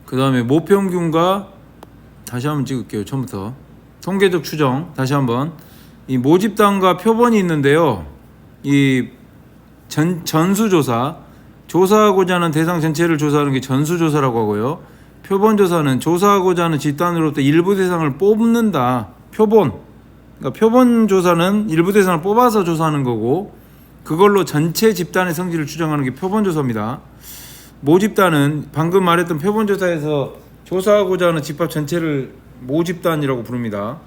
그 다음에 모평균과 다시 한번 찍을게요. 처음부터 통계적 추정 다시 한번. 이 모집단과 표본이 있는데요. 이 전수조사, 조사하고자 하는 대상 전체를 조사하는 게 전수조사라고 하고요. 표본조사는 조사하고자 하는 집단으로부터 일부 대상을 뽑는다. 표본. 그러니까 표본조사는 일부 대상을 뽑아서 조사하는 거고, 그걸로 전체 집단의 성질을 추정하는 게 표본조사입니다. 모집단은 방금 말했던 표본조사에서 조사하고자 하는 집합 전체를 모집단이라고 부릅니다.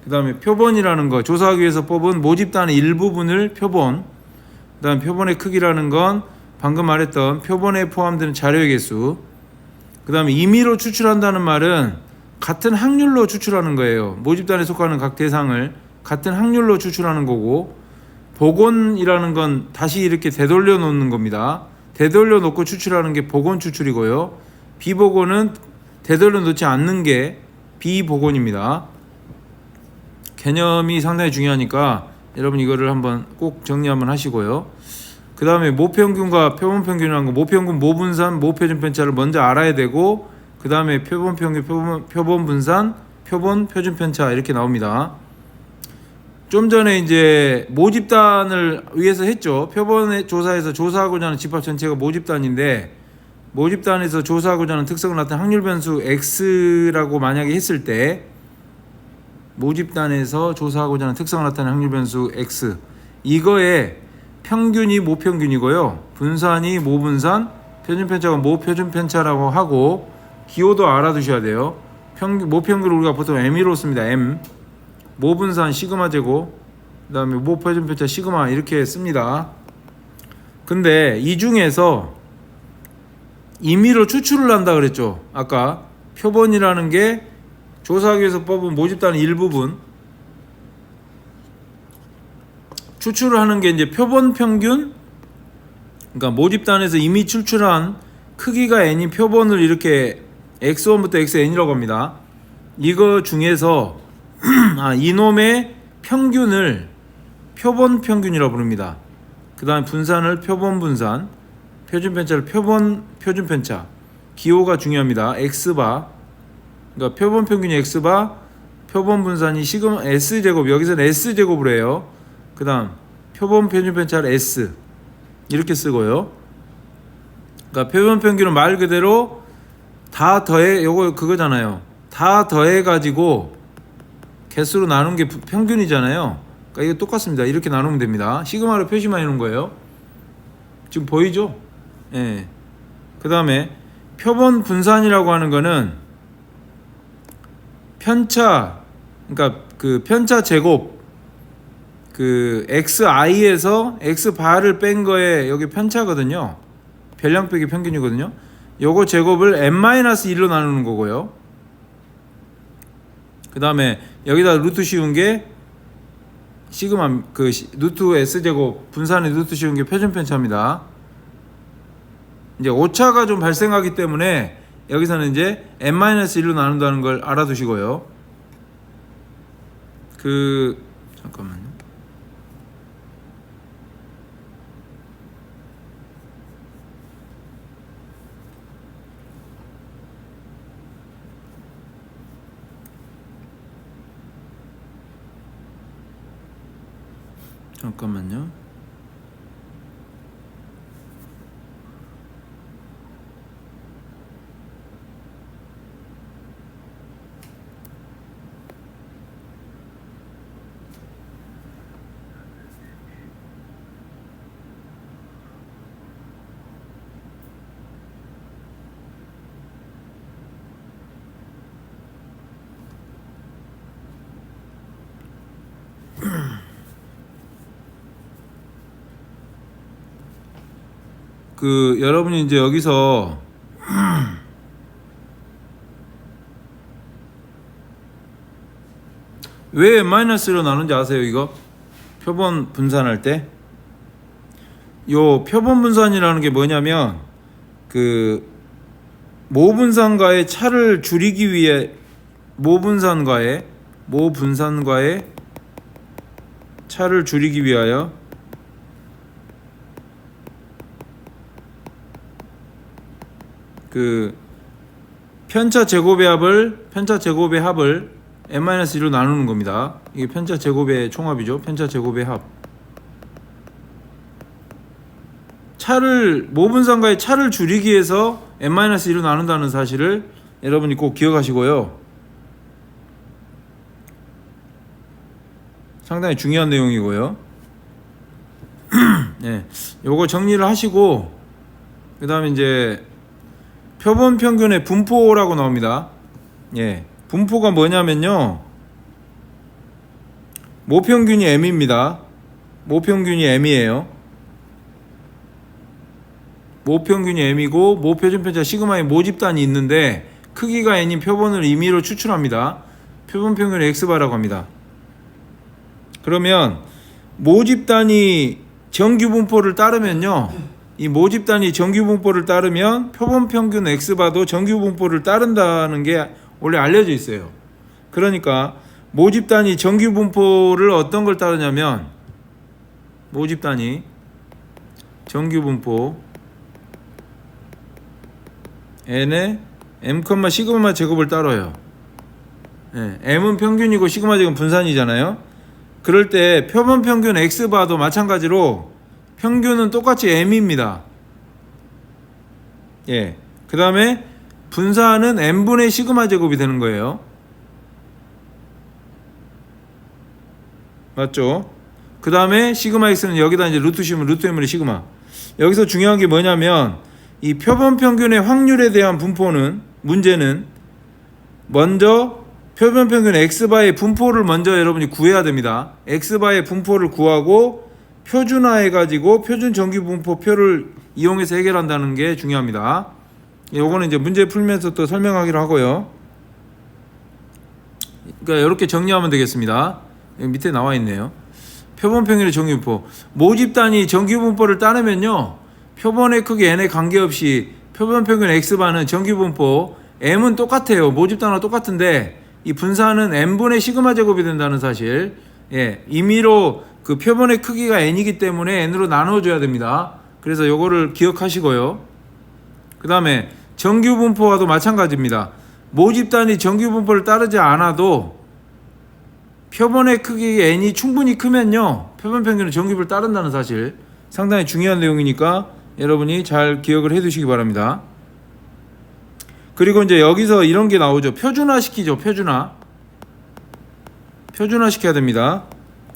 그 다음에 표본이라는 거, 조사하기 위해서 뽑은 모집단의 일부분을 표본. 그 다음 표본의 크기라는 건 방금 말했던 표본에 포함되는 자료의 개수. 그 다음에 임의로 추출한다는 말은 같은 확률로 추출하는 거예요. 모집단에 속하는 각 대상을 같은 확률로 추출하는 거고, 복원이라는 건 다시 이렇게 되돌려 놓는 겁니다. 되돌려 놓고 추출하는 게 복원 추출이고요. 비복원은 되돌려 놓지 않는 게 비복원입니다. 개념이 상당히 중요하니까 여러분 이거를 한번 꼭 정리 한번 하시고요. 그 다음에 모평균과 표본평균이라는 거, 모평균, 모분산, 모표준 편차를 먼저 알아야 되고, 그 다음에 표본평균, 표본분산, 표본, 표준 편차 이렇게 나옵니다. 좀 전에 이제 모집단을 위해서 했죠. 표본의 조사에서 조사하고자 하는 집합 전체가 모집단인데, 모집단에서 조사하고자 하는 특성을 나타낸 확률 변수 X라고 만약에 했을 때, 모집단에서 조사하고자 하는 특성을 나타낸 확률 변수 X, 이거에 평균이 모평균이고요, 분산이 모분산, 표준편차가 모표준편차라고 하고, 기호도 알아두셔야 돼요. 모평균을 우리가 보통 M으로 씁니다. M. 모분산 시그마 제곱, 그 다음에 모표준편차 시그마 이렇게 씁니다. 근데 이 중에서 임의로 추출을 한다 그랬죠. 아까 표본이라는 게 조사하기 위해서 뽑은 모집단의 일부분, 추출을 하는 게 이제 표본 평균, 그러니까 모집단에서 이미 추출한 크기가 n인 표본을 이렇게 x1부터 xn이라고 합니다. 이거 중에서 이놈의 평균을 표본 평균이라고 부릅니다. 그 다음에 분산을 표본 분산, 표준 편차를 표본 표준 편차. 기호가 중요합니다. x바, 그러니까 표본 평균이 x바, 표본 분산이 시그마 s 제곱, 여기서는 s 제곱을 해요. 그 다음 표본 표준 편차를 S 이렇게 쓰고요. 그러니까 표본 평균은 말 그대로 다 더해, 요거 그거잖아요. 다 더해 가지고 개수로 나눈 게 평균이잖아요. 그러니까 이거 똑같습니다. 이렇게 나누면 됩니다. 시그마로 표시만 해놓은 거예요. 지금 보이죠? 예. 그 다음에 표본 분산이라고 하는 거는 편차, 그러니까 그 편차 제곱, 그 xi에서 x바를 뺀 거에 여기 편차거든요. 별량 빼기 평균이거든요. 요거 제곱을 n-1로 나누는 거고요. 그 다음에 여기다 루트 씌운 게 시그마, 그 루트 s제곱, 분산의 루트 씌운 게 표준 편차입니다. 이제 오차가 좀 발생하기 때문에 여기서는 이제 n-1로 나눈다는 걸 알아두시고요. 잠깐만요. 잠깐만요. 여러분이 이제 여기서 왜 n-로 나누는지 아세요? 이거 표본 분산할 때 요 표본 분산이라는 게 뭐냐면 그 모분산과의 차를 줄이기 위해 모분산과의 차를 줄이기 위하여 편차 제곱의 합을 n-1로 나누는 겁니다. 이게 편차 제곱의 총합이죠. 편차 제곱의 합. 모분상과의 차를 줄이기 위해서 n-1로 나눈다는 사실을 여러분이 꼭 기억하시고요. 상당히 중요한 내용이고요. 네, 요거 정리를 하시고 그 다음에 이제 표본 평균의 분포라고 나옵니다. 예, 분포가 뭐냐면요, 모평균이 m입니다. 모평균이 m이에요. 모평균이 m이고 모표준편차 시그마의 모집단이 있는데 크기가 n인 표본을 임의로 추출합니다. 표본 평균을 x바라고 합니다. 그러면 모집단이 정규 분포를 따르면요, 이 모집단이 정규 분포를 따르면 표본 평균 x바도 정규 분포를 따른다는 게 원래 알려져 있어요. 그러니까 모집단이 정규 분포를 어떤 걸 따르냐면, 모집단이 정규 분포 n의 m, 시그마 제곱을 따라요. 네, m은 평균이고 시그마 제곱은 분산이잖아요. 그럴 때 표본 평균 x바도 마찬가지로 평균은 똑같이 m입니다. 예. 그 다음에 분산은 n분의 시그마 제곱이 되는 거예요. 맞죠? 그 다음에 시그마 x는 여기다 이제 루트 씌우면 루트 m분의 시그마. 여기서 중요한 게 뭐냐면, 이 표본 평균의 확률에 대한 분포는, 문제는 먼저 표본 평균 x바의 분포를 먼저 여러분이 구해야 됩니다. x바의 분포를 구하고 표준화해 가지고 표준 정규 분포표를 이용해서 해결한다는 게 중요합니다. 요거는 이제 문제 풀면서 또 설명하기로 하고요. 그러니까 이렇게 정리하면 되겠습니다. 여기 밑에 나와 있네요. 표본 평균의 정규 분포. 모집단이 정규 분포를 따르면요, 표본의 크기 n에 관계없이 표본 평균 x바는 정규 분포 m은 똑같아요. 모집단과 똑같은데 이 분산은 n분의 시그마 제곱이 된다는 사실, 예, 임의로 그 표본의 크기가 n이기 때문에 n으로 나눠줘야 됩니다. 그래서 요거를 기억하시고요. 그 다음에 정규 분포와도 마찬가지입니다. 모집단이 정규 분포를 따르지 않아도 표본의 크기 n이 충분히 크면요, 표본 평균은 정규 분포를 따른다는 사실, 상당히 중요한 내용이니까 여러분이 잘 기억을 해 두시기 바랍니다. 그리고 이제 여기서 이런 게 나오죠. 표준화 시키죠. 표준화 시켜야 됩니다.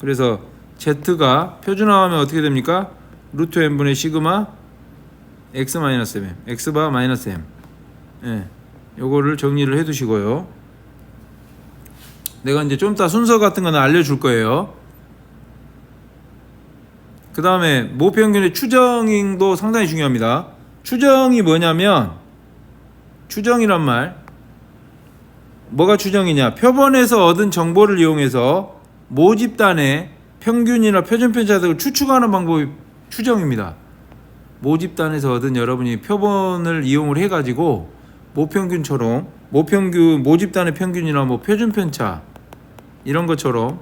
그래서 z가 표준화하면 어떻게 됩니까? 루트 n분의 시그마 x 마이너스 m, x바 마이너스 m. 예, 요거를 정리를 해 두시고요. 내가 이제 좀 이따 순서 같은 거는 알려줄 거예요. 그 다음에 모평균의 추정도 상당히 중요합니다. 추정이 뭐냐면, 추정이란 말, 뭐가 추정이냐, 표본에서 얻은 정보를 이용해서 모집단의 평균이나 표준편차 등을 추측하는 방법이 추정입니다. 모집단에서 얻은 여러분이 표본을 이용을 해가지고 모평균처럼 모집단의 평균이나 뭐 표준편차 이런 것처럼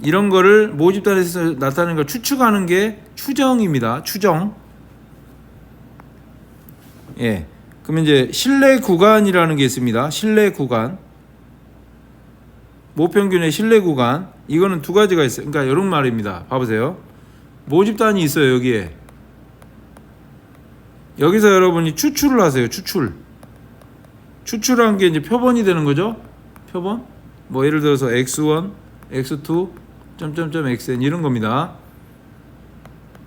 이런 거를 모집단에서 나타나는 걸 추측하는 게 추정입니다. 추정. 예. 그러면 이제 신뢰 구간이라는 게 있습니다. 신뢰 구간. 모평균의 신뢰 구간. 이거는 두 가지가 있어요. 그러니까 이런 말입니다. 봐보세요. 모집단이 있어요. 여기에. 여기서 여러분이 추출을 하세요. 추출한 게 이제 표본이 되는 거죠. 표본. 뭐 예를 들어서 x1, x2, xn 이런 겁니다.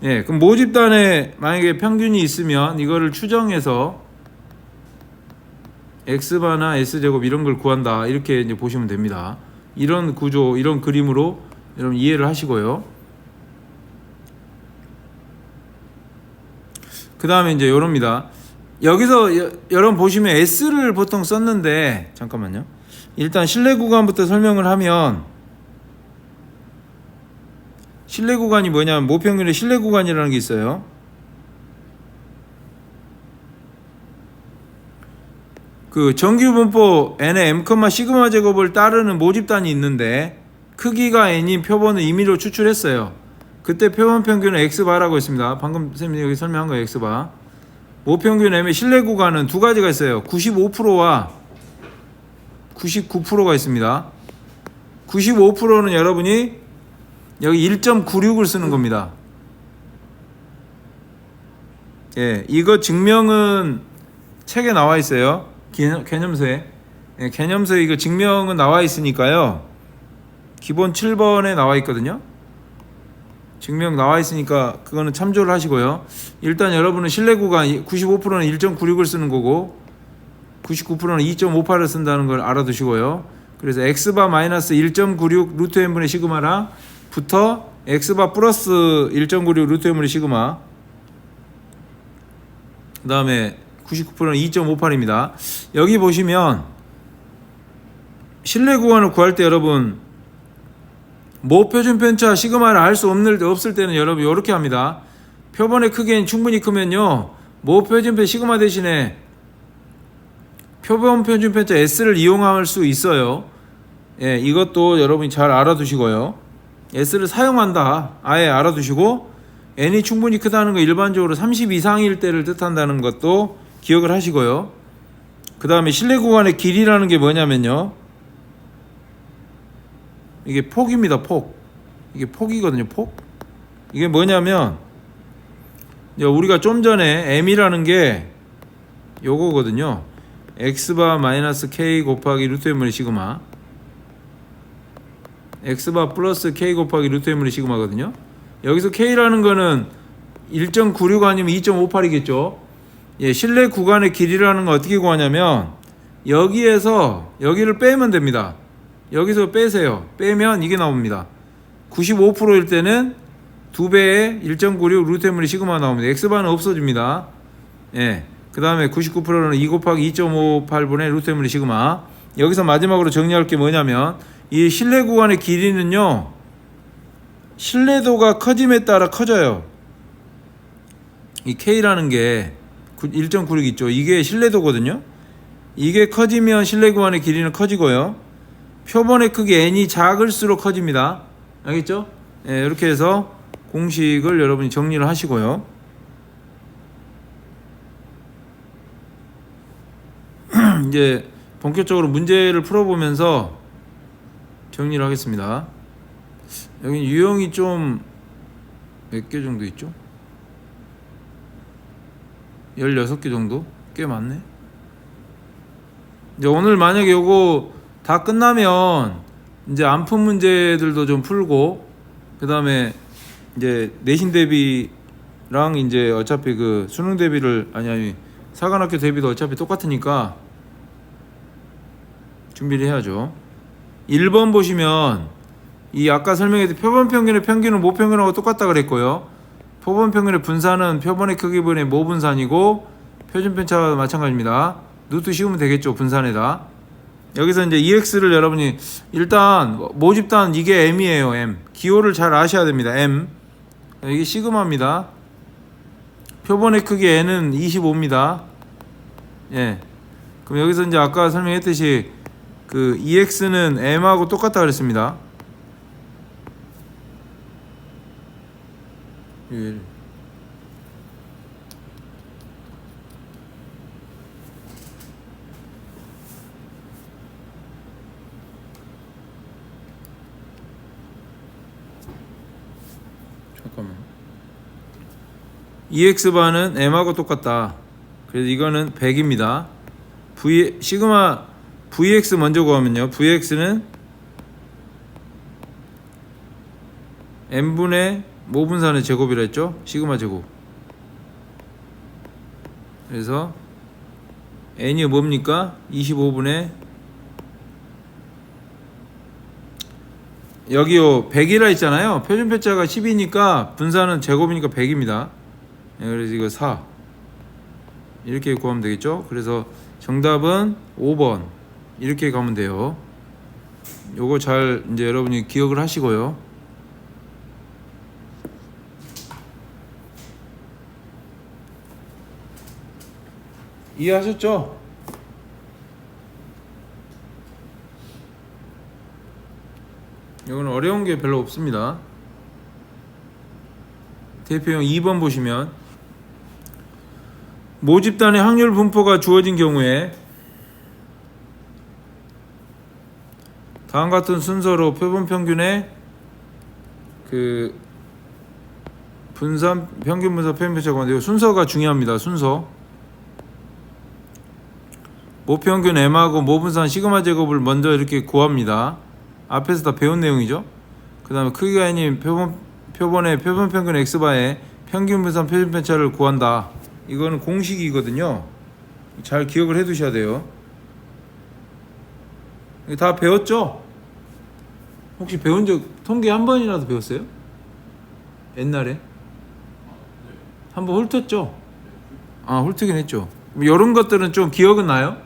예, 그럼 모집단에 만약에 평균이 있으면 이거를 추정해서 x바나 s제곱 이런 걸 구한다, 이렇게 이제 보시면 됩니다. 이런 구조, 이런 그림으로 여러분 이해를 하시고요. 그 다음에 이제 요럽니다. 여기서 여러분 보시면 s를 보통 썼는데, 잠깐만요. 일단 신뢰 구간부터 설명을 하면, 신뢰 구간이 뭐냐면 모평균의 신뢰 구간이라는 게 있어요. 그 정규 분포 n의 m, 시그마 제곱을 따르는 모집단이 있는데 크기가 n인 표본을 임의로 추출했어요. 그때 표본 평균은 x바라고 했습니다. 방금 선생님이 여기 설명한 거예요. x바. 모평균 M의 신뢰 구간은 두 가지가 있어요. 95%와 99%가 있습니다. 95%는 여러분이 여기 1.96을 쓰는 겁니다. 예, 이거 증명은 책에 나와 있어요. 개념서에. 예, 개념서에 이거 증명은 나와 있으니까요. 기본 7번에 나와 있거든요. 증명 나와 있으니까 그거는 참조를 하시고요. 일단 여러분은 신뢰 구간 95%는 1.96을 쓰는 거고 99%는 2.58을 쓴다는 걸 알아두시고요. 그래서 x바 마이너스 1.96 루트 n분의 시그마랑 부터 x바 플러스 1.96 루트 n분의 시그마, 그 다음에 99%는 2.58입니다. 여기 보시면 신뢰 구간을 구할 때 여러분 모 표준 편차 시그마를 알 수 없을 때는 여러분 이렇게 합니다. 표본의 크기는 충분히 크면요, 모 표준 편차 시그마 대신에 표본 표준 편차 S를 이용할 수 있어요. 예, 이것도 여러분이 잘 알아두시고요. S를 사용한다, 아예 알아두시고, N이 충분히 크다는 거 일반적으로 30 이상일 때를 뜻한다는 것도 기억을 하시고요. 그 다음에 신뢰 구간의 길이라는 게 뭐냐면요, 이게 폭입니다. 폭. 이게 폭이거든요. 폭. 이게 뭐냐면 우리가 좀 전에 M이라는 게 요거거든요. x바 마이너스 k 곱하기 루트 n분의 시그마, x바 플러스 k 곱하기 루트 n분의 시그마거든요. 여기서 k라는 거는 1.96 아니면 2.58이겠죠. 예, 신뢰 구간의 길이라는 건 어떻게 구하냐면 여기를 빼면 됩니다. 여기서 빼세요. 빼면 이게 나옵니다. 95%일 때는 2배의 1.96 루트 n분의 시그마 나옵니다. x바는 없어집니다. 예. 그 다음에 99%는 2 곱하기 2.58분의 루트 n분의 시그마. 여기서 마지막으로 정리할 게 뭐냐면 이 신뢰 구간의 길이는요, 신뢰도가 커짐에 따라 커져요. 이 K라는 게 1.96 있죠. 이게 신뢰도거든요. 이게 커지면 신뢰 구간의 길이는 커지고요. 표본의 크기 n이 작을수록 커집니다. 알겠죠? 예, 이렇게 해서 공식을 여러분이 정리를 하시고요. 이제 본격적으로 문제를 풀어보면서 정리를 하겠습니다. 여기 유형이 좀 몇 개 정도 있죠? 16개 정도? 꽤 많네. 이제 오늘 만약에 요거 다 끝나면 이제 안푼 문제들도 좀 풀고, 그 다음에 이제 내신 대비랑 이제 어차피 그 수능 대비를 아니 사관학교 대비도 어차피 똑같으니까 준비를 해야죠. 1번 보시면 이 아까 설명했듯이 표본 평균의 평균은 모 평균하고 똑같다 그랬고요. 표본 평균의 분산은 표본의 크기분의 모 분산이고 표준 편차와 마찬가지입니다. 루트 씌우면 되겠죠, 분산에다. 여기서 이제 EX를 여러분이 일단 모집단 이게 M이에요. M. 기호를 잘 아셔야 됩니다. M. 이게 시그마입니다. 표본의 크기 N은 25입니다. 예. 그럼 여기서 이제 아까 설명했듯이 그 EX는 M하고 똑같다 그랬습니다. 예. 잠깐만. EX바는 M하고 똑같다. 그래서 이거는 100입니다. 시그마 VX 먼저 구하면요. VX는 M분의 모분산의 제곱이라 했죠. 시그마 제곱. 그래서 N이 뭡니까? 25분의 여기요 100이라 있잖아요. 표준 편차가 10이니까 분산은 제곱이니까 100입니다. 그래서 이거 4 이렇게 구하면 되겠죠. 그래서 정답은 5번 이렇게 가면 돼요. 요거 잘 이제 여러분이 기억을 하시고요. 이해하셨죠? 이거는 어려운 게 별로 없습니다. 대표형 2번 보시면 모집단의 확률 분포가 주어진 경우에 다음 같은 순서로 표본 평균의 그 분산 평균 분산 표본 편차가 구하는데요. 순서가 중요합니다. 순서. 모평균 M하고 모분산 시그마 제곱을 먼저 이렇게 구합니다. 앞에서 다 배운 내용이죠. 그 다음에 크기가 N인 표본의 표본 평균 X바의 평균 분산 표준 편차를 구한다. 이거는 공식이거든요. 잘 기억을 해 두셔야 돼요. 다 배웠죠? 혹시 배운 적 통계 한 번이라도 배웠어요? 옛날에? 한 번 훑었죠? 아, 훑긴 했죠. 이런 것들은 좀 기억은 나요?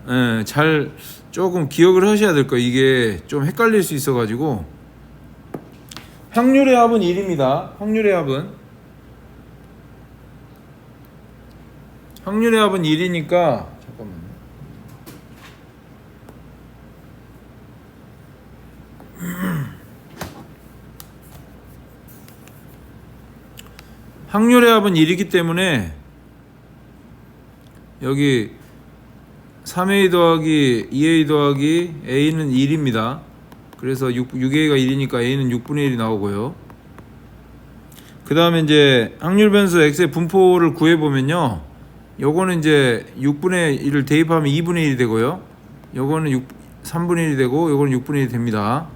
네, 잘 조금 기억을 하셔야 될 거예요. 이게 좀 헷갈릴 수 있어가지고. 확률의 합은 1입니다. 확률의 합은 1이니까 잠깐만요. 확률의 합은 1이기 때문에 여기 3A 더하기 2A 더하기 A는 1입니다. 그래서 6A가 1이니까 A는 6분의 1이 나오고요. 그 다음에 이제 확률 변수 X의 분포를 구해보면요. 요거는 이제 6분의 1을 대입하면 2분의 1이 되고요. 요거는 3분의 1이 되고 요거는 6분의 1이 됩니다.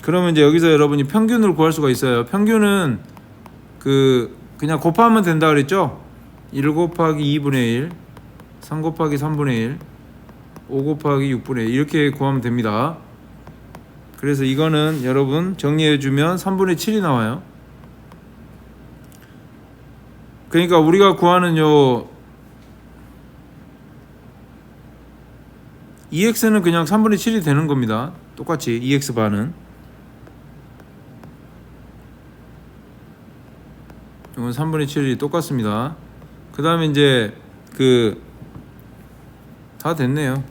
그러면 이제 여기서 여러분이 평균을 구할 수가 있어요. 평균은 그냥 곱하면 된다 그랬죠? 1 곱하기 2분의 1, 3 곱하기 3분의 1, 5 곱하기 6분의 1 이렇게 구하면 됩니다. 그래서 이거는 여러분 정리해주면 3분의 7이 나와요. 그러니까 우리가 구하는 요 EX는 그냥 3분의 7이 되는 겁니다. 똑같이 EX 반은. 이건 3분의 7이 똑같습니다. 그 다음에 이제 다 됐네요.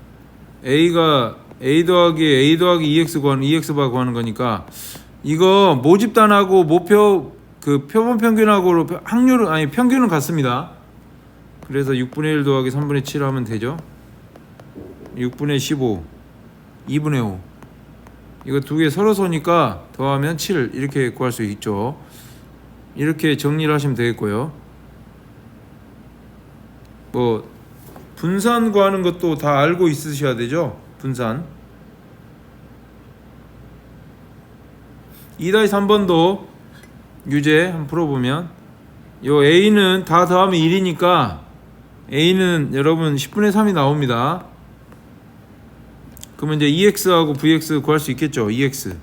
A가 A 더하기 EX 구하는 EX 바 구하는 거니까 이거 모집단하고 모표 표본 평균하고 확률은 아니 평균은 같습니다. 그래서 6분의 1 더하기 3분의 7 하면 되죠. 6분의 15 2분의 5 이거 두 개 서로 서니까 더하면 7 이렇게 구할 수 있죠. 이렇게 정리를 하시면 되겠고요. 뭐 분산 구하는 것도 다 알고 있으셔야 되죠. 분산 2-3번도 유제 한번 풀어보면 요 A는 다 더하면 1이니까 A는 여러분 10분의 3이 나옵니다. 그러면 이제 EX하고 VX 구할 수 있겠죠. EX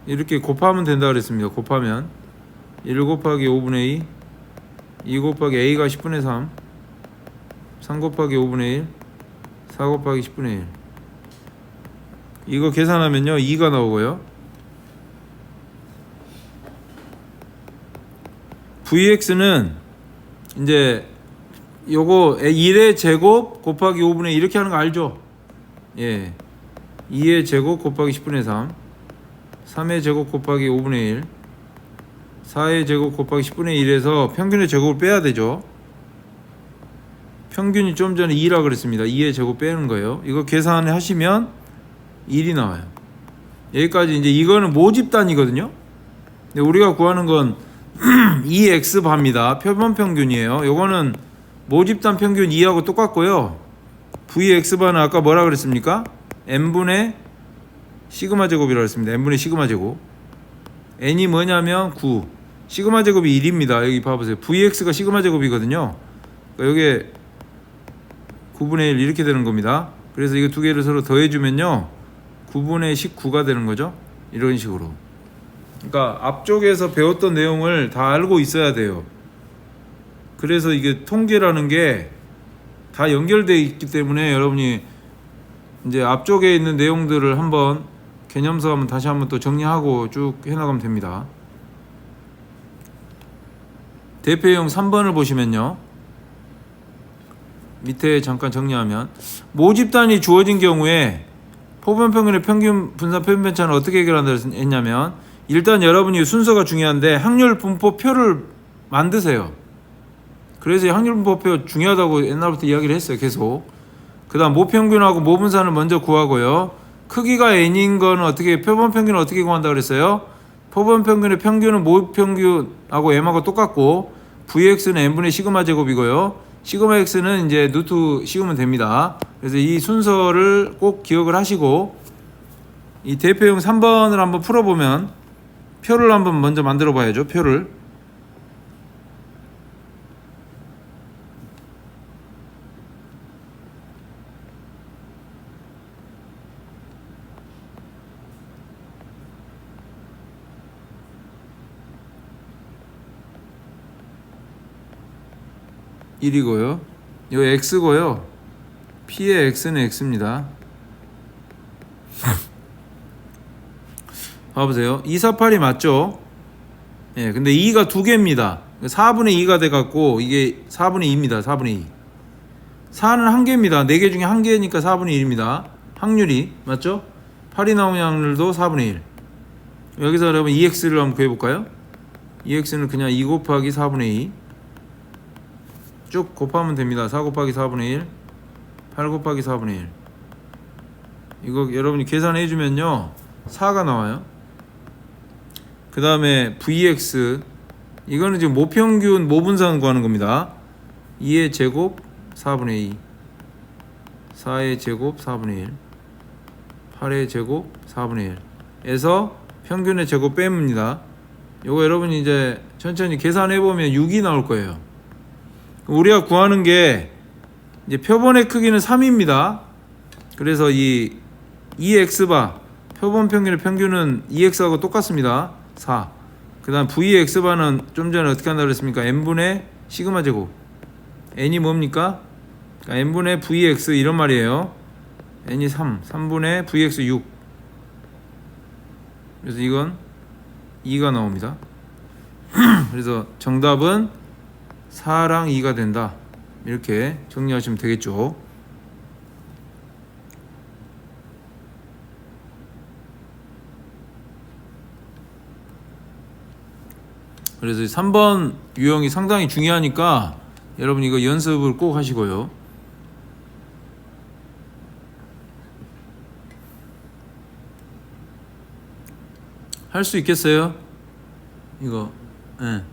이렇게 곱하면 된다 그랬습니다. 곱하면 1 곱하기 5분의 2 2 곱하기 A가 10분의 3 3 곱하기 5분의 1 4 곱하기 10분의 1 이거 계산하면요 2가 나오고요. VX는 이제 요거 1의 제곱 곱하기 5분의 1 이렇게 하는 거 알죠? 예, 2의 제곱 곱하기 10분의 3 3의 제곱 곱하기 5분의 1 4의 제곱 곱하기 10분의 1에서 평균의 제곱을 빼야 되죠. 평균이 좀 전에 2라 그랬습니다. 2의 제곱 빼는 거예요. 이거 계산하시면 1이 나와요. 여기까지 이제 이거는 모집단이거든요. 근데 우리가 구하는 건 2x 바입니다. 표본 평균이에요. 요거는 모집단 평균 2하고 똑같고요. vx 바는 아까 뭐라 그랬습니까? n분의 시그마 제곱이라고 했습니다. n분의 시그마 제곱. n이 뭐냐면 9. 시그마 제곱이 1입니다. 여기 봐보세요. vx가 시그마 제곱이거든요. 그러니까 여기에 9분의 1 이렇게 되는 겁니다. 그래서 이거 두 개를 서로 더해주면요 9분의 19가 되는 거죠. 이런 식으로. 그러니까 앞쪽에서 배웠던 내용을 다 알고 있어야 돼요. 그래서 이게 통계라는 게 다 연결되어 있기 때문에 여러분이 이제 앞쪽에 있는 내용들을 한번 개념서 한번 다시 한번 또 정리하고 쭉 해나가면 됩니다. 대표형 3번을 보시면요. 밑에 잠깐 정리하면 모집단이 주어진 경우에 표본 평균의 평균 분산 표준 편차는 어떻게 해결한다 했냐면 일단 여러분이 순서가 중요한데 확률 분포 표를 만드세요. 그래서 확률분포표 중요하다고 옛날부터 이야기를 했어요. 계속. 그 다음 모평균하고 모분산을 먼저 구하고요. 크기가 n인 거는 어떻게, 표본평균은 어떻게 구한다 그랬어요? 표본평균의 평균은 모평균하고 m하고 똑같고 vx는 n분의 시그마 제곱이고요. 시그마 x는 이제 루트 씌우면 됩니다. 그래서 이 순서를 꼭 기억을 하시고, 이 대표용 3번을 한번 풀어보면 표를 한번 먼저 만들어 봐야죠. 표를. (1이고요) 이거 x고요. p의 x는 x입니다. 봐보세요. 248이 맞죠? 예, 근데 2가 두 개입니다. 4분의 2가 돼갖고 이게 4분의 2입니다. 4분의 2. 4는 한 개입니다. 4개 중에 한 개니까 4분의 1입니다. 확률이 맞죠? 8이 나오는 확률도 4분의 1. 여기서 여러분 2x를 한번 구해볼까요? 2x는 그냥 2 곱하기 4분의 2 쭉 곱하면 됩니다. 4 곱하기 4분의 1, 8 곱하기 4분의 1. 이거 여러분이 계산해 주면요 4가 나와요. 그 다음에 vx, 이거는 지금 모평균 모분산 구하는 겁니다. 2의 제곱 4분의 2, 4의 제곱 4분의 1, 8의 제곱 4분의 1 에서 평균의 제곱 뺍니다. 요거 여러분이 이제 천천히 계산해 보면 6이 나올 거예요. 우리가 구하는 게 이제 표본의 크기는 3입니다. 그래서 이 2x바 표본 평균의 평균은 2x하고 똑같습니다. 4. 그 다음 vx바는 좀 전에 어떻게 한다고 그랬습니까? n분의 시그마 제곱. n이 뭡니까? 그러니까 n분의 vx 이런 말이에요. n이 3분의 vx 6. 그래서 이건 2가 나옵니다. 그래서 정답은 4랑 2가 된다. 이렇게 정리하시면 되겠죠. 그래서 3번 유형이 상당히 중요하니까 여러분 이거 연습을 꼭 하시고요. 할 수 있겠어요? 이거. 네.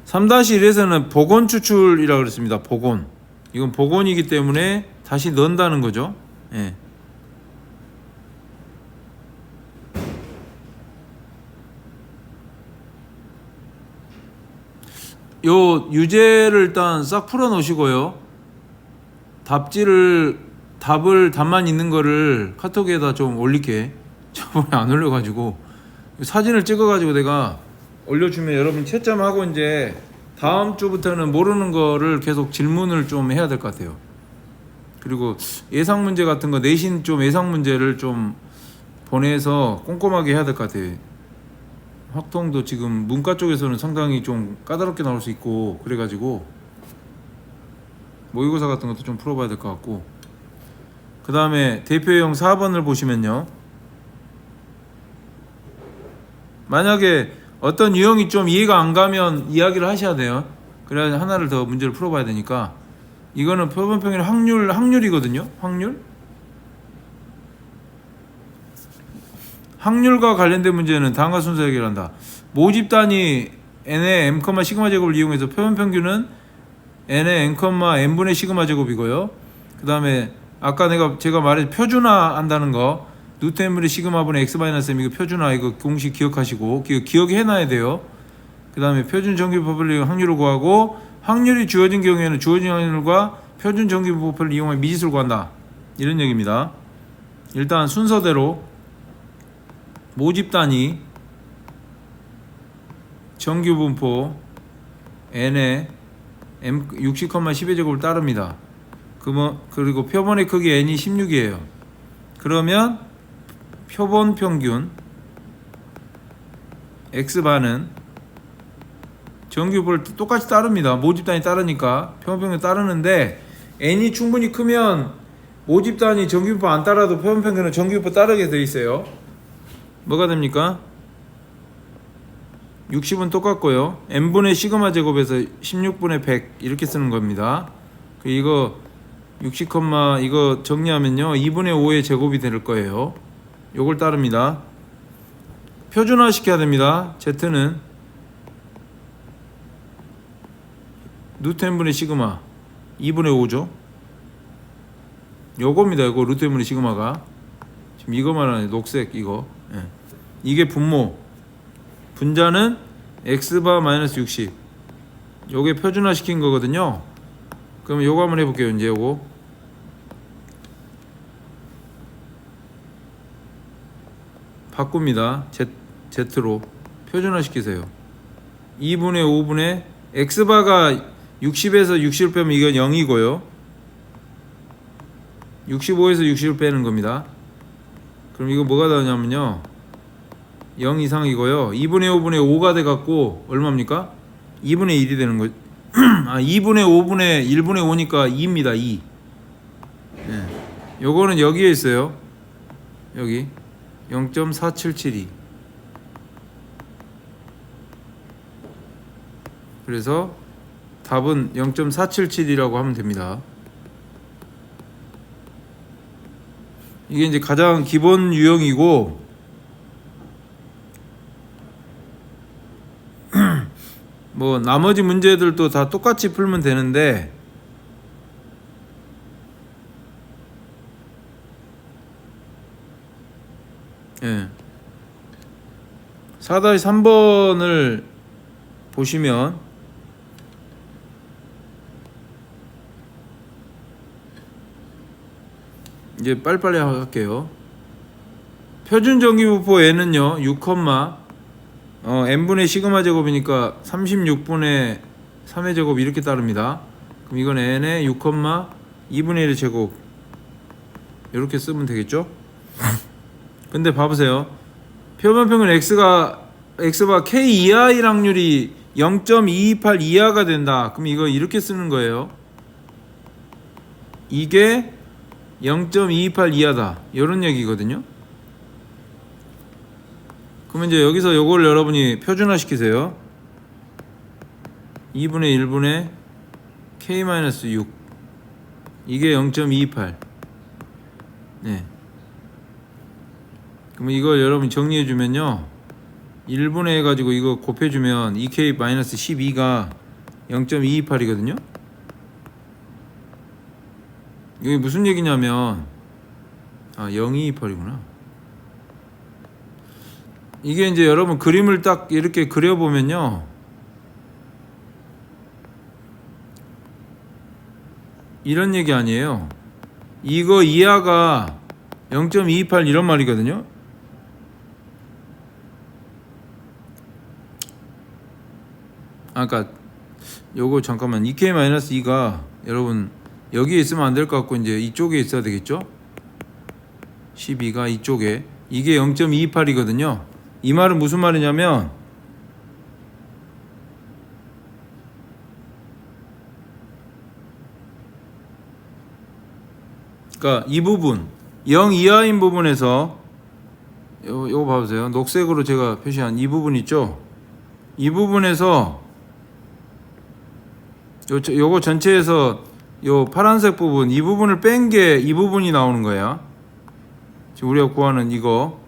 3-1에서는 복원 추출이라고 그랬습니다. 복원. 이건 복원이기 때문에 다시 넣는다는 거죠. 예. 요 유제를 일단 싹 풀어 놓으시고요. 답만 있는 거를 카톡에다 좀 올릴게. 저번에 안 올려가지고 사진을 찍어가지고 내가 올려주면 여러분 채점하고 이제 다음 주부터는 모르는 거를 계속 질문을 좀 해야 될 것 같아요. 그리고 예상 문제 같은 거 내신 좀 예상 문제를 좀 보내서 꼼꼼하게 해야 될 것 같아요. 확통도 지금 문과 쪽에서는 상당히 좀 까다롭게 나올 수 있고 그래가지고 모의고사 같은 것도 좀 풀어봐야 될 것 같고, 그 다음에 대표형 4번을 보시면요, 만약에 어떤 유형이 좀 이해가 안 가면 이야기를 하셔야 돼요. 그래야 하나를 더 문제를 풀어봐야 되니까. 이거는 표본평균 확률이거든요. 확률과 관련된 문제는 다음과 순서 해결한다. 모집 단위 n의 m, 시그마 제곱을 이용해서 표본평균은 n의 n, n분의 시그마 제곱이고요. 그 다음에 아까 제가 말했 표준화 한다는 거, 루트 n분의 시그마분의 x-m, 이거 표준화, 이거 공식 기억하시고 기억해놔야 돼요. 그 다음에 표준 정규분포를 이용 확률을 구하고, 확률이 주어진 경우에는 주어진 확률과 표준 정규분포를 이용해 미지수를 구한다. 이런 얘기입니다. 일단 순서대로 모집 단위 정규분포 n의 m 60, 10의 제곱을 따릅니다. 그리고 표본의 크기 n이 16이에요. 그러면 표본 평균 x바는 정규분포를 똑같이 따릅니다. 모집 단위 따르니까 표본 평균 따르는데, n이 충분히 크면 모집 단위 정규분포 안 따라도 표본 평균은 정규분포 따르게 돼 있어요. 뭐가 됩니까? 60은 똑같고요. n분의 시그마 제곱에서 16분의 100 이렇게 쓰는 겁니다. 이거 60, 이거 정리하면요 2분의 5의 제곱이 될 거예요. 요걸 따릅니다. 표준화 시켜야 됩니다. Z는 루트 n분의 시그마 2분의 5죠. 요겁니다. 요거 루트 n분의 시그마가 지금 이거 말하는 녹색 이거. 예. 이게 분모. 분자는 x바 마이너스 60. 요게 표준화 시킨 거거든요. 그럼 요거 한번 해볼게요. 이제 요거 바꿉니다. Z로 표준화 시키세요. 2분의 5분의 x바가 60에서 60을 빼면 이건 0이고요 65에서 60을 빼는 겁니다. 그럼 이거 뭐가 나오냐면요 0 이상이고요 2분의 5분의 5가 돼갖고 얼마입니까? 2분의 1이 되는 거죠. 2분의 5분의 1분의 5니까 2입니다. 2. 네. 요거는 여기에 있어요. 여기 0.4772. 그래서 답은 0.477이라고 하면 됩니다. 이게 이제 가장 기본 유형이고 뭐 나머지 문제들도 다 똑같이 풀면 되는데 예. 4-3번을 보시면 이제 빨리빨리 할게요. 표준 전기부포 n은요 6, n분의 시그마 제곱이니까 36분의 3의 제곱 이렇게 따릅니다. 그럼 이건 n의 6, 2분의 1의 제곱 이렇게 쓰면 되겠죠? 근데 봐보세요. 표면평균 x바 k 이하의 확률이 0.228 이하가 된다. 그럼 이거 이렇게 쓰는 거예요. 이게 0.228 이하다. 이런 얘기거든요. 그러면 이제 여기서 요걸 여러분이 표준화 시키세요. 2분의 1분의 k-6 이게 0.228. 네. 그러면 이걸 여러분 정리해 주면요 1분의 해가지고 이거 곱해주면 2k-12가 0.228이거든요. 이게 무슨 얘기냐면 0.228이구나. 이게 이제 여러분 그림을 딱 이렇게 그려보면요 이런 얘기 아니에요. 이거 이하가 0.228 이런 말이거든요. 그러니까 요거 잠깐만 2k-2가 여러분 여기에 있으면 안 될 것 같고 이제 이쪽에 있어야 되겠죠. 12가 이쪽에 이게 0.28이거든요. 이 말은 무슨 말이냐면 그러니까 이 부분 0 이하인 부분에서 요거 봐보세요. 녹색으로 제가 표시한 이 부분 있죠. 이 부분에서 요거 전체에서 요 파란색 부분 이 부분을 뺀 게 이 부분이 나오는 거야. 지금 우리가 구하는 이거.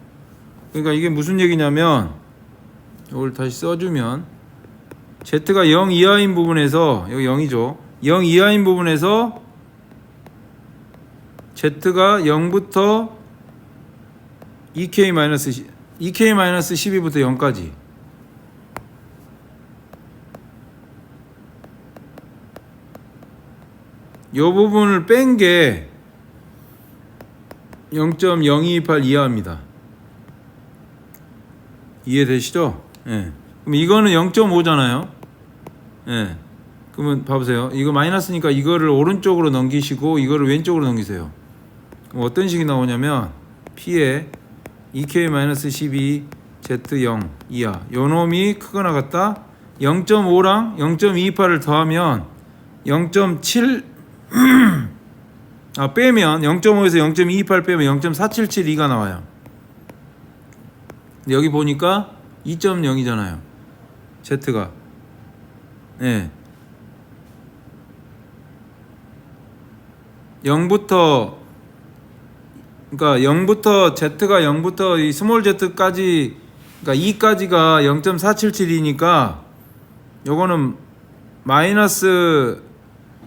그러니까 이게 무슨 얘기냐면 이걸 다시 써주면 Z가 0 이하인 부분에서 여기 0이죠. 0 이하인 부분에서 Z가 0부터 2k-12부터 0까지 이 부분을 뺀 게 0.0228 이하입니다. 이해되시죠? 예. 그럼 이거는 0.5잖아요. 예. 그러면 봐보세요. 이거 마이너스니까 이거를 오른쪽으로 넘기시고 이거를 왼쪽으로 넘기세요. 그럼 어떤 식이 나오냐면 P에 2k-12 Z0 이하 요 놈이 크거나 같다. 0.5랑 0.28을 더하면 0.7 빼면 0.5에서 0.28 빼면 0.4772가 나와요. 여기 보니까 2.0이잖아요. Z가. 예. 0부터 그러니까 0부터 Z가 0부터 이 스몰 Z까지 그러니까 2까지가 0.477이니까 요거는 마이너스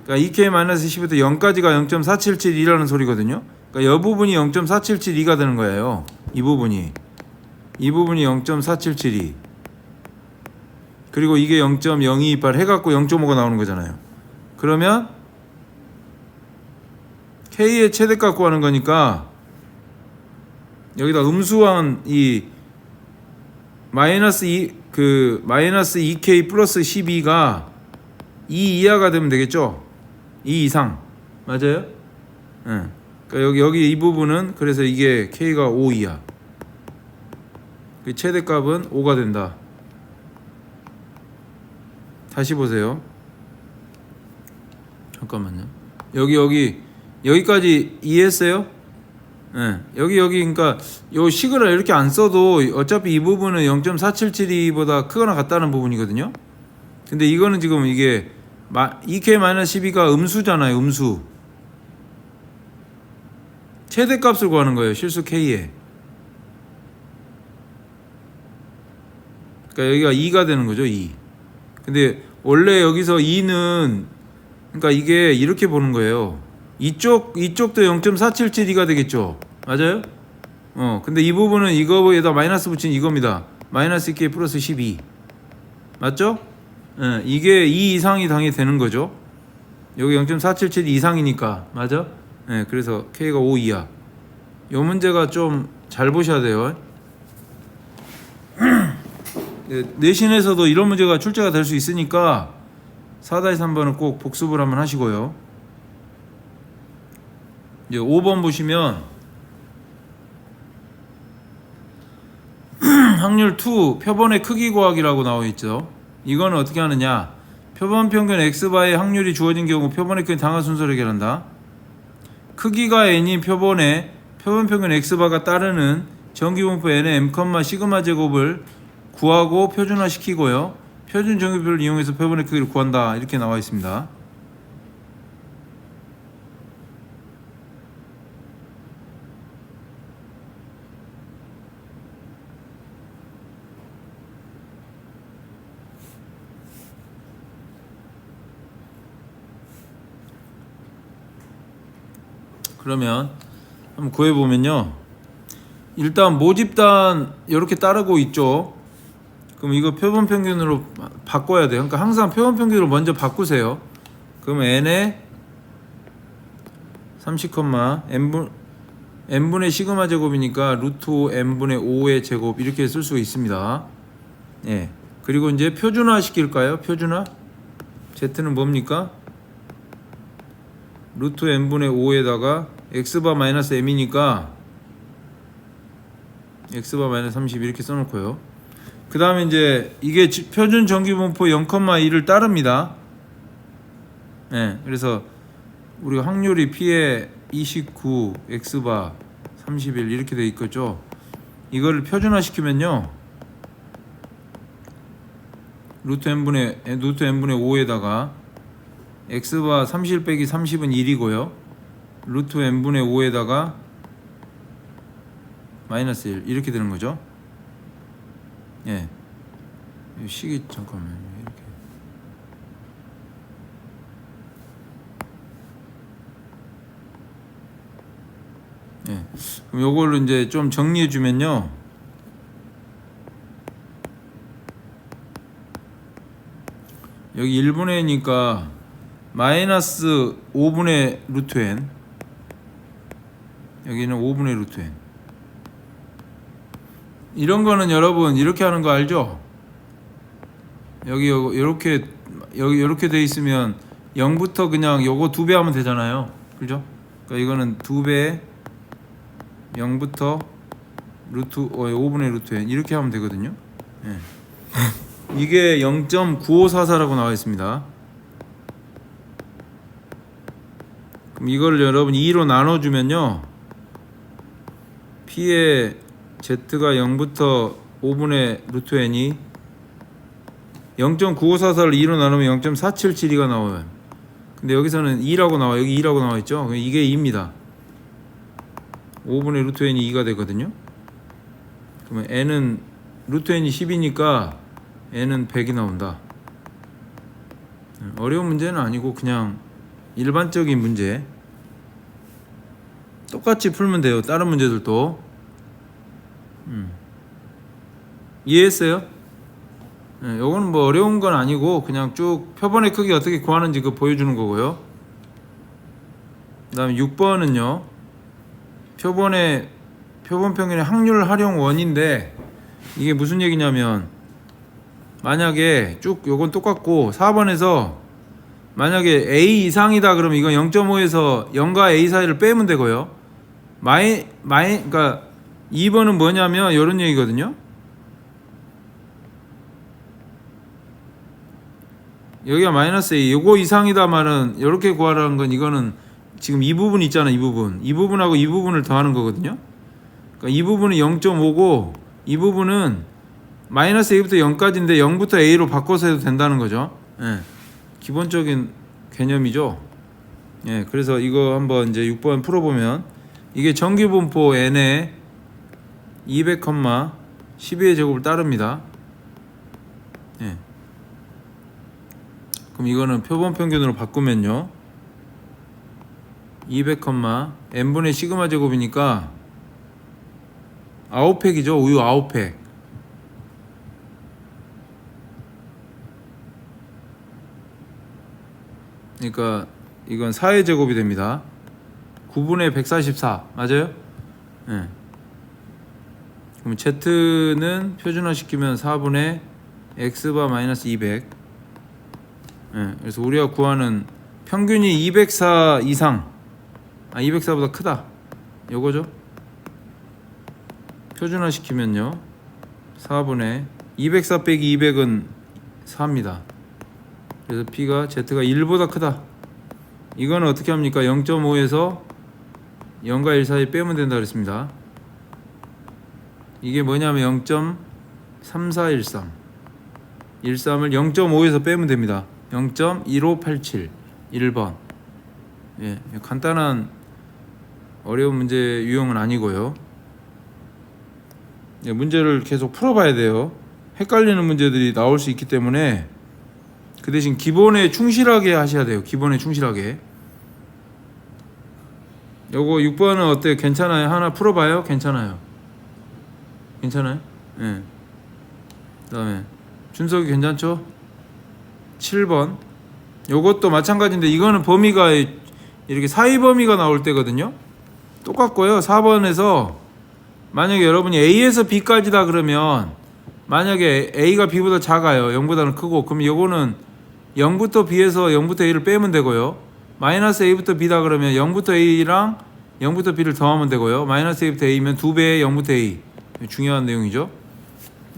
그러니까 2K-10부터 0까지가 0.477이라는 소리거든요. 그러니까 이 부분이 0.4772가 되는 거예요. 이 부분이 0.4772 그리고 이게 0.0228 해갖고 0.5가 나오는 거잖아요. 그러면 K의 최대값 구하는 거니까 여기다 음수한 이 마이너스 2K 플러스 12가 2 이하가 되면 되겠죠? 2 이상 맞아요? 응. 그러니까 여기 이 부분은 그래서 이게 K가 5 이하 그 최대값은 5가 된다. 다시 보세요. 잠깐만요. 여기까지 이해했어요? 네. 여기 그러니까 요 식을 이렇게 안 써도 어차피 이 부분은 0.477보다 크거나 같다는 부분이거든요. 근데 이거는 지금 이게 2K-12가 음수잖아요. 음수. 최대값을 구하는 거예요. 실수 K에. 그러니까 여기가 2가 되는 거죠. 2. 근데 원래 여기서 2는 그러니까 이게 이렇게 보는 거예요. 이쪽도 0.477이가 되겠죠. 맞아요? 근데 이 부분은 이거에다 마이너스 붙인 이겁니다. 마이너스 2K 플러스 12. 맞죠? 이게 2 이상이 당연히 되는 거죠. 여기 0.477 이상이니까. 맞아? 그래서 K가 5 이하. 요 문제가 좀 잘 보셔야 돼요. 내신에서도 이런 문제가 출제가 될 수 있으니까 4-3번은 꼭 복습을 한번 하시고요. 이제 5번 보시면 확률 2 표본의 크기 구하기라고 나와 있죠. 이거는 어떻게 하느냐? 표본 평균 x바의 확률이 주어진 경우 표본의 크기 당한 순서를 해결한다. 크기가 n인 표본의 표본 평균 x바가 따르는 정기분포 n의 m, 시그마 제곱을 구하고 표준화시키고요. 표준 정기표를 이용해서 표본의 크기를 구한다. 이렇게 나와 있습니다. 그러면 한번 구해보면요. 일단 모집단 이렇게 따르고 있죠. 그럼 이거 표본 평균으로 바꿔야 돼요. 그러니까 항상 표본 평균으로 먼저 바꾸세요. 그러면 n에 30, n분의 시그마 제곱이니까 루트 5 n분의 5의 제곱 이렇게 쓸 수 있습니다. 예. 그리고 이제 표준화 시킬까요? 표준화? z는 뭡니까? 루트 n분의 5에다가 x바 마이너스 m이니까 x바 마이너스 30 이렇게 써놓고요. 그 다음에 이제 이게 표준 정기분포 0,2를 따릅니다. 네, 그래서 우리가 확률이 p에 29 x바 31 이렇게 돼 있겠죠. 이거를 표준화 시키면요 루트 n분의 5에다가 x바 30 빼기 30은 1이고요 루트 n분의 5에다가 마이너스 1 이렇게 되는 거죠. 예, 식이 잠깐만요. 이렇게. 예, 그럼 요걸로 이제 좀 정리해 주면요. 여기 1분의 n이니까 마이너스 5분의 루트 n. 여기는 5분의 루트 n. 이런 거는 여러분 이렇게 하는 거 알죠? 여기 이렇게 돼 있으면 0부터 그냥 요거 2배 하면 되잖아요. 그죠? 그러니까 이거는 2배 0부터 루트 5분의 루트 n 이렇게 하면 되거든요. 예. 이게 0.9544라고 나와 있습니다. 그럼 이걸 여러분 2로 나눠 주면요. P의 Z가 0부터 5분의 루트 n이 0.9544를 2로 나누면 0.4772가 나와요. 근데 여기서는 2라고 나와. 여기 2라고 나와 있죠. 이게 2입니다. 5분의 루트 n이 2가 되거든요. 그러면 n은 루트 n이 10이니까 n은 100이 나온다. 어려운 문제는 아니고 그냥 일반적인 문제. 똑같이 풀면 돼요. 다른 문제들도. 이해했어요? 네, 요거는 뭐 어려운 건 아니고 그냥 쭉 표본의 크기 어떻게 구하는지 그거 보여주는 거고요. 그 다음에 6번은요 표본 평균의 확률 활용 원인데, 이게 무슨 얘기냐면 만약에 쭉 요건 똑같고 4번에서 만약에 A 이상이다 그러면 이건 0.5에서 0과 A 사이를 빼면 되고요. 그러니까 2번은 뭐냐면 이런 얘기거든요. 여기가 마이너스 A, 요거 이상이다 말은 이렇게 구하라는 건, 이거는 지금 이 부분 있잖아. 이 부분하고 이 부분을 더하는 거거든요. 그러니까 이 부분은 0.5고 이 부분은 마이너스 A부터 0까지인데 0부터 A로 바꿔서 해도 된다는 거죠. 예, 기본적인 개념이죠. 예, 그래서 이거 한번 이제 6번 풀어보면 이게 정규분포 n에 200, 12의 제곱을 따릅니다. 예. 그럼 이거는 표본 평균으로 바꾸면요 200, n분의 시그마 제곱이니까 9팩이죠. 우유 9팩. 그러니까 이건 4의 제곱이 됩니다. 9분의 144 맞아요? 네. 그럼 Z는 표준화 시키면 4분의 X바 마이너스 200. 네. 그래서 우리가 구하는 평균이 204 이상, 204보다 크다, 요거죠. 표준화 시키면요 4분의 204 빼기 200은 4입니다. 그래서 P가 Z가 1보다 크다. 이거는 어떻게 합니까? 0.5에서 0과 1 사이 빼면 된다 그랬습니다. 이게 뭐냐면 0.3413 13을 0.5에서 빼면 됩니다. 0.1587 1번. 예, 간단한 어려운 문제 유형은 아니고요. 예, 문제를 계속 풀어봐야 돼요. 헷갈리는 문제들이 나올 수 있기 때문에 그 대신 기본에 충실하게 하셔야 돼요. 기본에 충실하게. 요거 6번은 어때요? 괜찮아요? 하나 풀어봐요? 괜찮아요? 괜찮아요? 예. 그 다음에 준석이 괜찮죠? 7번. 요것도 마찬가지인데 이거는 범위가 이렇게 사이 범위가 나올 때거든요. 똑같고요. 4번에서 만약에 여러분이 A에서 B까지다 그러면 만약에 A가 B보다 작아요. 0보다는 크고, 그럼 요거는 0부터 B에서 0부터 A를 빼면 되고요. 마이너스 A부터 B다 그러면 0부터 A랑 0부터 B를 더하면 되고요. 마이너스 A부터 A면 2배의 0부터 A. 중요한 내용이죠.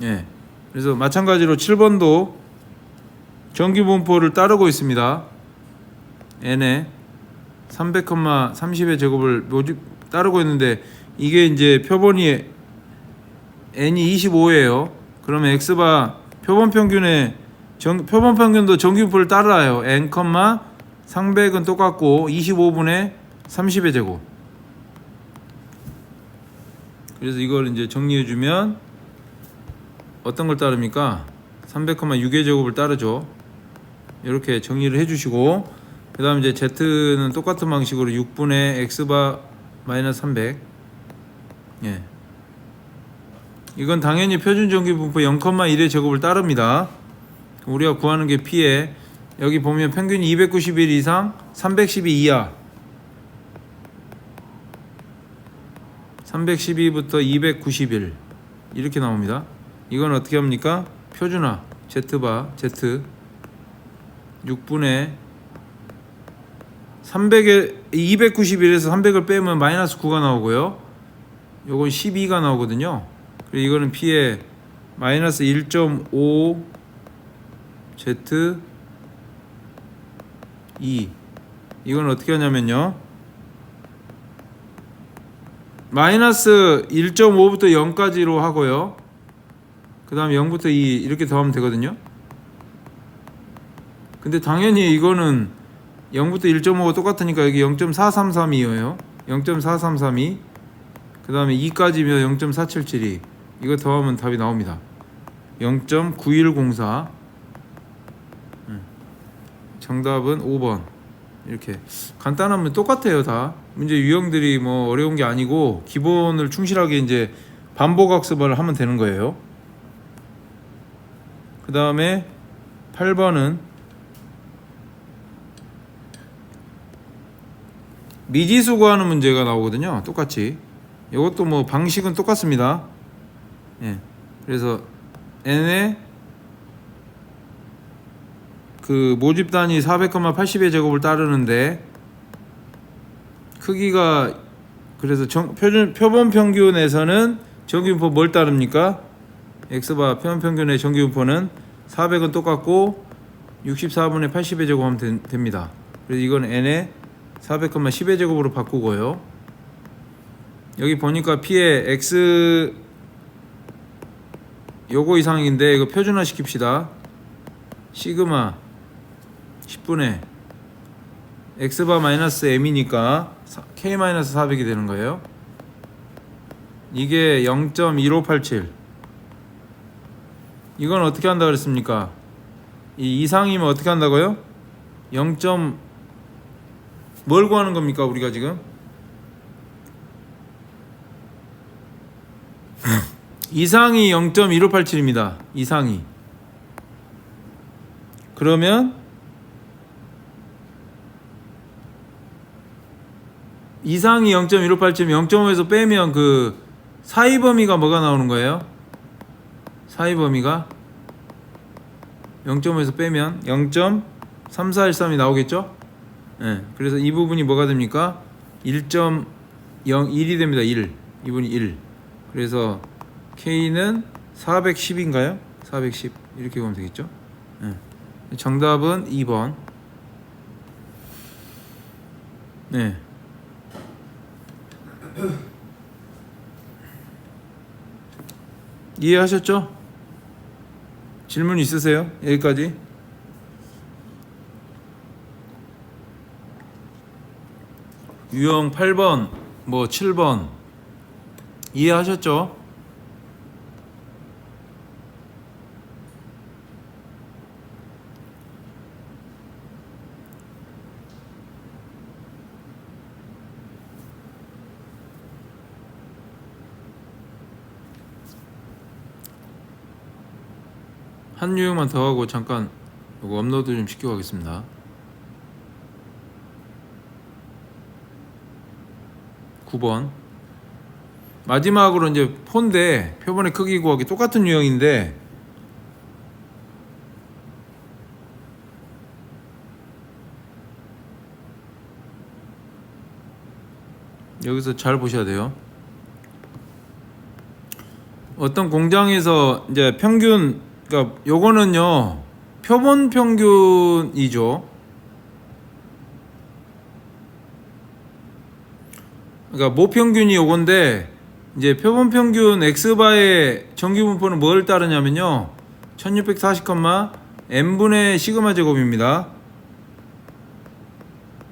예. 그래서 마찬가지로 7번도 정규분포를 따르고 있습니다. n에 300, 30의 제곱을 따르고 있는데 이게 이제 표본이 n이 25예요. 그러면 x바 표본 평균도 정규분포를 따라요. n, 300은 똑같고 25분의 30의 제곱. 그래서 이걸 이제 정리해 주면 어떤 걸 따릅니까? 300, 6의 제곱을 따르죠. 이렇게 정리를 해주시고, 그 다음 이제 Z는 똑같은 방식으로 6분의 X바 마이너스 300. 예. 이건 당연히 표준 정규분포 0,1의 제곱을 따릅니다. 우리가 구하는 게 P에, 여기 보면 평균이 291 이상 312 이하, 312부터 291 이렇게 나옵니다. 이건 어떻게 합니까? 표준화 Z바 Z 6분의 300에 291에서 300을 빼면 마이너스 9가 나오고요. 요건 12가 나오거든요. 그리고 이거는 P에 마이너스 1.5 Z 2. 이건 어떻게 하냐면요, 마이너스 1.5부터 0까지로 하고요. 그 다음 0부터 2 이렇게 더하면 되거든요. 근데 당연히 이거는 0부터 1.5가 똑같으니까 여기 0.433이에요. 0.4332. 그 다음에 2까지면 0.4772. 이거 더하면 답이 나옵니다. 0.9104. 정답은 5번. 이렇게 간단하면 똑같아요. 다 문제 유형들이 뭐 어려운 게 아니고 기본을 충실하게 이제 반복 학습을 하면 되는 거예요. 그 다음에 8번은 미지수 구하는 문제가 나오거든요. 똑같이. 이것도 뭐 방식은 똑같습니다. 예. 그래서 n의 그 모집단이 400,80의 제곱을 따르는데 크기가 그래서 표본 평균에서는 정규분포 뭘 따릅니까? x바 표본 평균의 정규분포는 400은 똑같고 64분의 80의 제곱하면 됩니다. 그래서 이건 n의 400,10의 제곱으로 바꾸고요. 여기 보니까 p의 x 요거 이상인데 이거 표준화 시킵시다. 시그마 10분의 x바 마이너스 m이니까 k 마이너스 400이 되는 거예요. 이게 0.1587. 이건 어떻게 한다 그랬습니까? 이 이상이면 어떻게 한다고요? 0. 뭘 구하는 겁니까 우리가 지금? 이상이 0.1587입니다. 이상이. 그러면 이상이 0.1587이면 0.5에서 빼면 그 사이 범위가 뭐가 나오는 거예요? 사이 범위가 0.5에서 빼면 0.3413이 나오겠죠? 네, 그래서 이 부분이 뭐가 됩니까? 1.01이 됩니다. 1. 이분이 1. 그래서 K는 410인가요? 410 이렇게 보면 되겠죠? 네. 정답은 2번. 네. 이해하셨죠? 질문 있으세요? 여기까지? 유형 8번, 뭐 7번 이해하셨죠? 한 유형만 더 하고 잠깐 이거 업로드 좀 시켜 가겠습니다. 9번 마지막으로 이제 폰데 표본의 크기 구하기 똑같은 유형인데 여기서 잘 보셔야 돼요. 어떤 공장에서 이제 평균 그러니까 요거는요 표본 평균이죠. 그러니까 모평균이 요건데 이제 표본 평균 x바의 정규분포는 뭘 따르냐면요 1640, n분의 시그마 제곱입니다.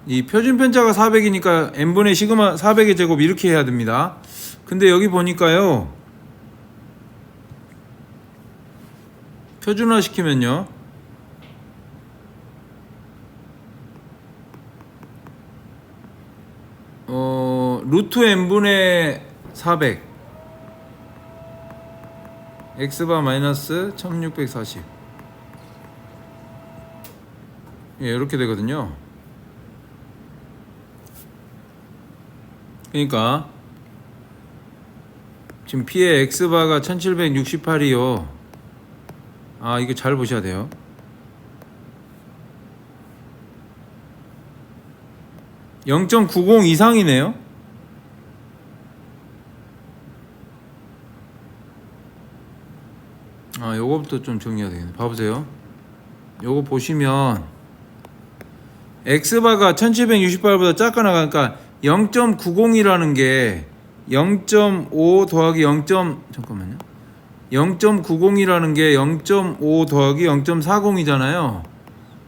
이 표준 편차가 400이니까 n분의 시그마 400의 제곱 이렇게 해야 됩니다. 근데 여기 보니까요 표준화 시키면요 루트 n분의 400 x바 마이너스 1640 예, 이렇게 되거든요. 그러니까 지금 P의 x바가 1768이요. 아 이거 잘 보셔야 돼요. (0.90) 이상이네요. 아 요거부터 좀 정리해야 되겠네. 봐보세요. 요거 보시면 x바가 1768보다 작게 나가니까 0.90이라는 게 0.5 더하기 0. 잠깐만요. 0.90이라는 게 0.5 더하기 0.40이잖아요.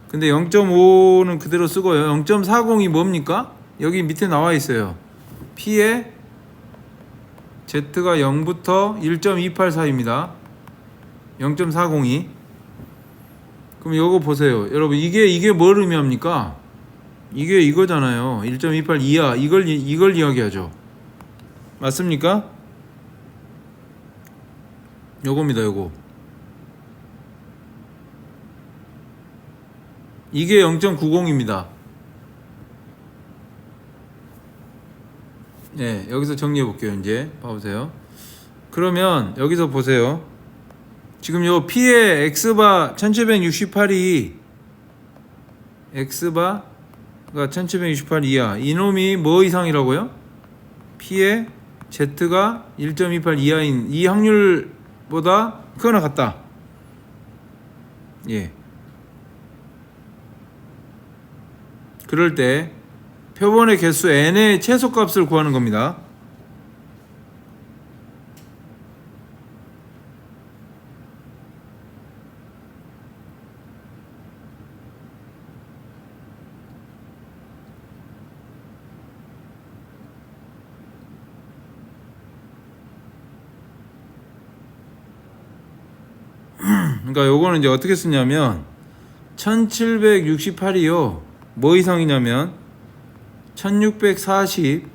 근데 0.5는 그대로 쓰고요. 0.40이 뭡니까? 여기 밑에 나와 있어요. P에 Z가 0부터 1.28 사이입니다. 0.402. 그럼 요거 보세요. 여러분 이게 뭘 의미합니까? 이게 이거잖아요. 1.28 이하. 이걸 이야기하죠. 맞습니까? 요겁니다. 요거. 이게 0.90입니다. 네, 여기서 정리해 볼게요. 이제 봐보세요. 그러면 여기서 보세요. 지금 요 P의 X바 1768이 X바가 1768 이하, 이놈이 뭐 이상이라고요? P의 Z가 1.28 이하인 이 확률보다 크거나 같다. 예. 그럴 때 표본의 개수 n의 최소값을 구하는 겁니다. 그러니까 요거는 이제 어떻게 쓰냐면 1768이요. 뭐 이상이냐면 1640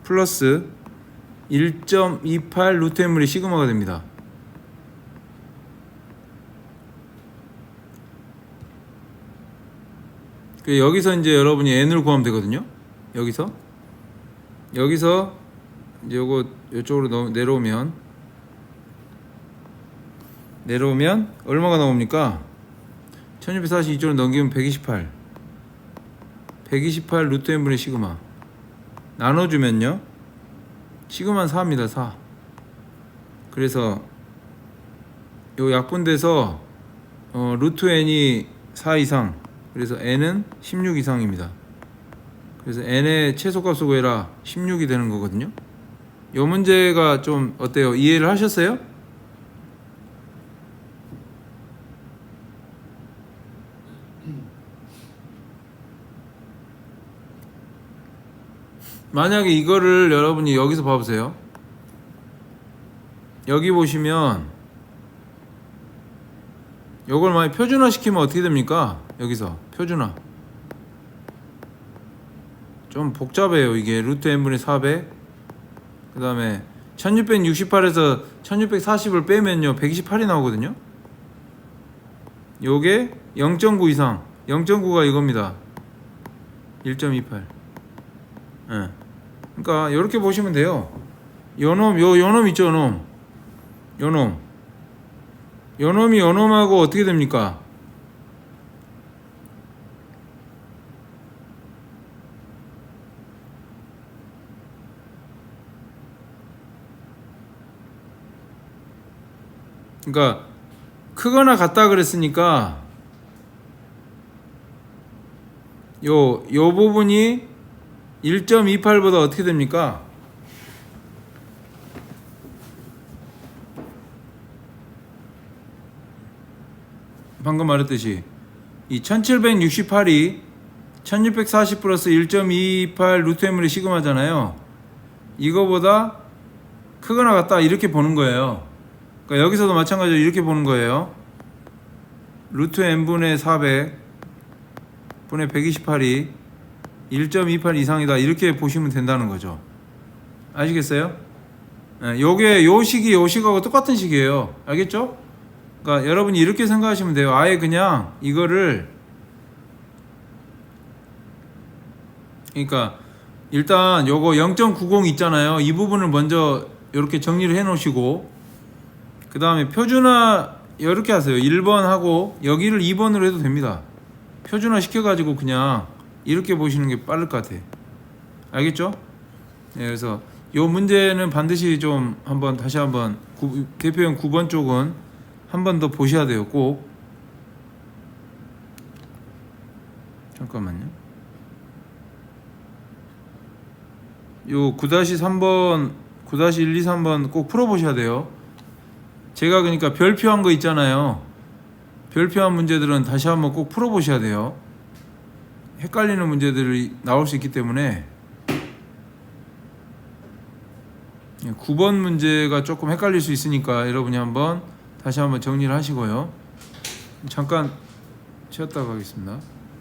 플러스 1.28 루트 n분의 시그마가 됩니다. 여기서 이제 여러분이 n을 구하면 되거든요. 여기서 이제 요거 이쪽으로 내려오면 얼마가 나옵니까? 1640 이쪽으로 넘기면 128 루트 n분의 시그마 나눠주면요 시그마는 4입니다. 4. 그래서 요 약분돼서 루트 n이 4 이상, 그래서 n은 16 이상입니다. 그래서 n의 최소값을 구해라 16이 되는 거거든요. 요 문제가 좀 어때요? 이해를 하셨어요? 만약에 이거를 여러분이 여기서 봐보세요. 여기 보시면 요걸 만약 표준화 시키면 어떻게 됩니까? 여기서 표준화 좀 복잡해요. 이게 루트 n분의 400, 그 다음에 1668에서 1640을 빼면요 128이 나오거든요. 요게 0.9 이상, 0.9가 이겁니다. 1.28. 예. 그러니까 이렇게 보시면 돼요. 요놈 있죠, 요놈이 요놈하고 어떻게 됩니까? 그러니까 크거나 같다 그랬으니까 요 부분이 1.28보다 어떻게 됩니까? 방금 말했듯이 이 1768이 1640 플러스 1.28 루트 n분의 시그마잖아요. 이거보다 크거나 같다 이렇게 보는 거예요. 그러니까 여기서도 마찬가지로 이렇게 보는 거예요. 루트 n분의 400 분의 128이 1.28 이상이다 이렇게 보시면 된다는 거죠. 아시겠어요? 요게 요 식하고 똑같은 식이에요. 알겠죠? 그러니까 여러분이 이렇게 생각하시면 돼요. 아예 그냥 이거를, 그러니까 일단 요거 0.90 있잖아요. 이 부분을 먼저 이렇게 정리를 해 놓으시고 그 다음에 표준화 이렇게 하세요. 1번 하고 여기를 2번으로 해도 됩니다. 표준화 시켜가지고 그냥 이렇게 보시는 게 빠를 것 같아요. 알겠죠? 네, 그래서 요 문제는 반드시 좀 다시 한번 대표형 9번 쪽은 한 번 더 보셔야 돼요. 꼭. 잠깐만요. 요 9-3번 9-1, 2, 3번 꼭 풀어보셔야 돼요. 제가 그러니까 별표한 거 있잖아요. 별표한 문제들은 다시 한번 꼭 풀어보셔야 돼요. 헷갈리는 문제들이 나올 수 있기 때문에 9번 문제가 조금 헷갈릴 수 있으니까 여러분이 한번 다시 한번 정리를 하시고요. 잠깐 쉬었다 가겠습니다.